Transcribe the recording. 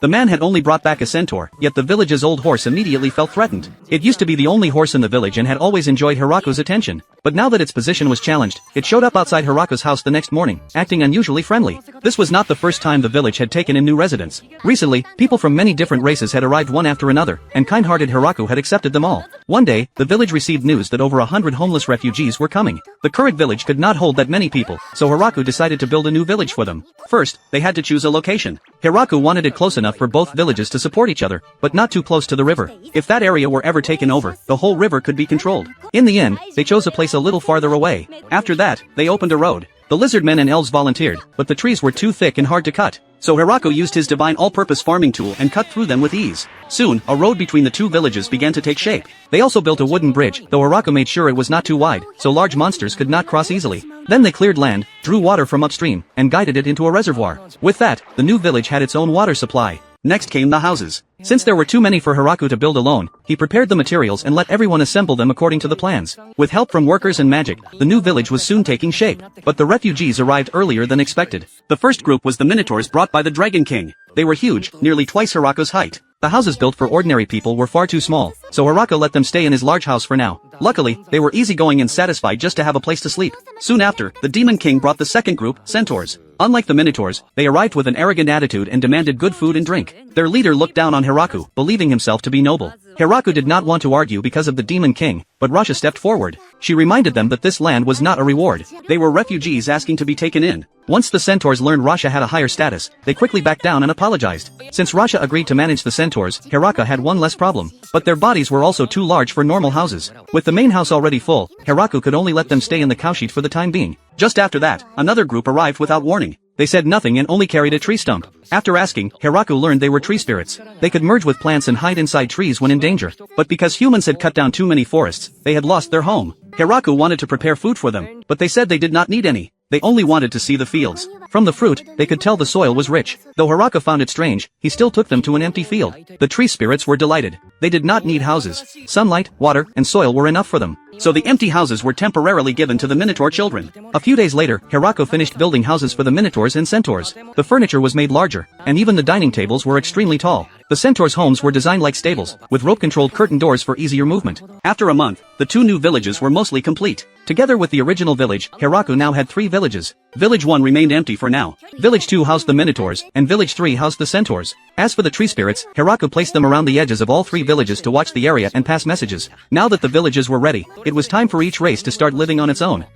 The man had only brought back a centaur, yet the village's old horse immediately felt threatened. It used to be the only horse in the village and had always enjoyed Hiraku's attention. But now that its position was challenged, it showed up outside Hiraku's house the next morning, acting unusually friendly. This was not the first time the village had taken in new residents. Recently, people from many different races had arrived one after another, and kind-hearted Hiraku had accepted them all. One day, the village received news that over 100 homeless refugees were coming. The current village could not hold that many people, so Hiraku decided to build a new village for them. First, they had to choose a location. Hiraku wanted it close enough for both villages to support each other, but not too close to the river. If that area were ever taken over, the whole river could be controlled. In the end, they chose a place a little farther away. After that, they opened a road. The lizard men and elves volunteered, but the trees were too thick and hard to cut. So Hiraku used his divine all-purpose farming tool and cut through them with ease. Soon, a road between the two villages began to take shape. They also built a wooden bridge, though Hiraku made sure it was not too wide, so large monsters could not cross easily. Then they cleared land, drew water from upstream, and guided it into a reservoir. With that, the new village had its own water supply. Next came the houses. Since there were too many for Hiraku to build alone, he prepared the materials and let everyone assemble them according to the plans. With help from workers and magic, the new village was soon taking shape. But the refugees arrived earlier than expected. The first group was the Minotaurs brought by the Dragon King. They were huge, nearly twice Hiraku's height. The houses built for ordinary people were far too small, so Hiraku let them stay in his large house for now. Luckily, they were easygoing and satisfied just to have a place to sleep. Soon after, the Demon King brought the second group, Centaurs. Unlike the Minotaurs, they arrived with an arrogant attitude and demanded good food and drink. Their leader looked down on Hiraku, believing himself to be noble. Hiraku did not want to argue because of the Demon King, but Rasha stepped forward. She reminded them that this land was not a reward. They were refugees asking to be taken in. Once the Centaurs learned Rasha had a higher status, they quickly backed down and apologized. Since Rasha agreed to manage the Centaurs, Hiraku had one less problem. But their bodies were also too large for normal houses. With the main house already full, Hiraku could only let them stay in the cowshed for the time being. Just after that, another group arrived without warning. They said nothing and only carried a tree stump. After asking, Hiraku learned they were tree spirits. They could merge with plants and hide inside trees when in danger. But because humans had cut down too many forests, they had lost their home. Hiraku wanted to prepare food for them, but they said they did not need any. They only wanted to see the fields. From the fruit, they could tell the soil was rich. Though Hiraku found it strange, he still took them to an empty field. The tree spirits were delighted. They did not need houses. Sunlight, water, and soil were enough for them. So the empty houses were temporarily given to the Minotaur children. A few days later, Hiraku finished building houses for the Minotaurs and Centaurs. The furniture was made larger, and even the dining tables were extremely tall. The Centaurs' homes were designed like stables, with rope-controlled curtain doors for easier movement. After a month, the two new villages were mostly complete. Together with the original village, Hiraku now had 3 villages. Village 1 remained empty for now. Village 2 housed the Minotaurs, and Village 3 housed the Centaurs. As for the tree spirits, Hiraku placed them around the edges of all 3 villages to watch the area and pass messages. Now that the villages were ready, it was time for each race to start living on its own.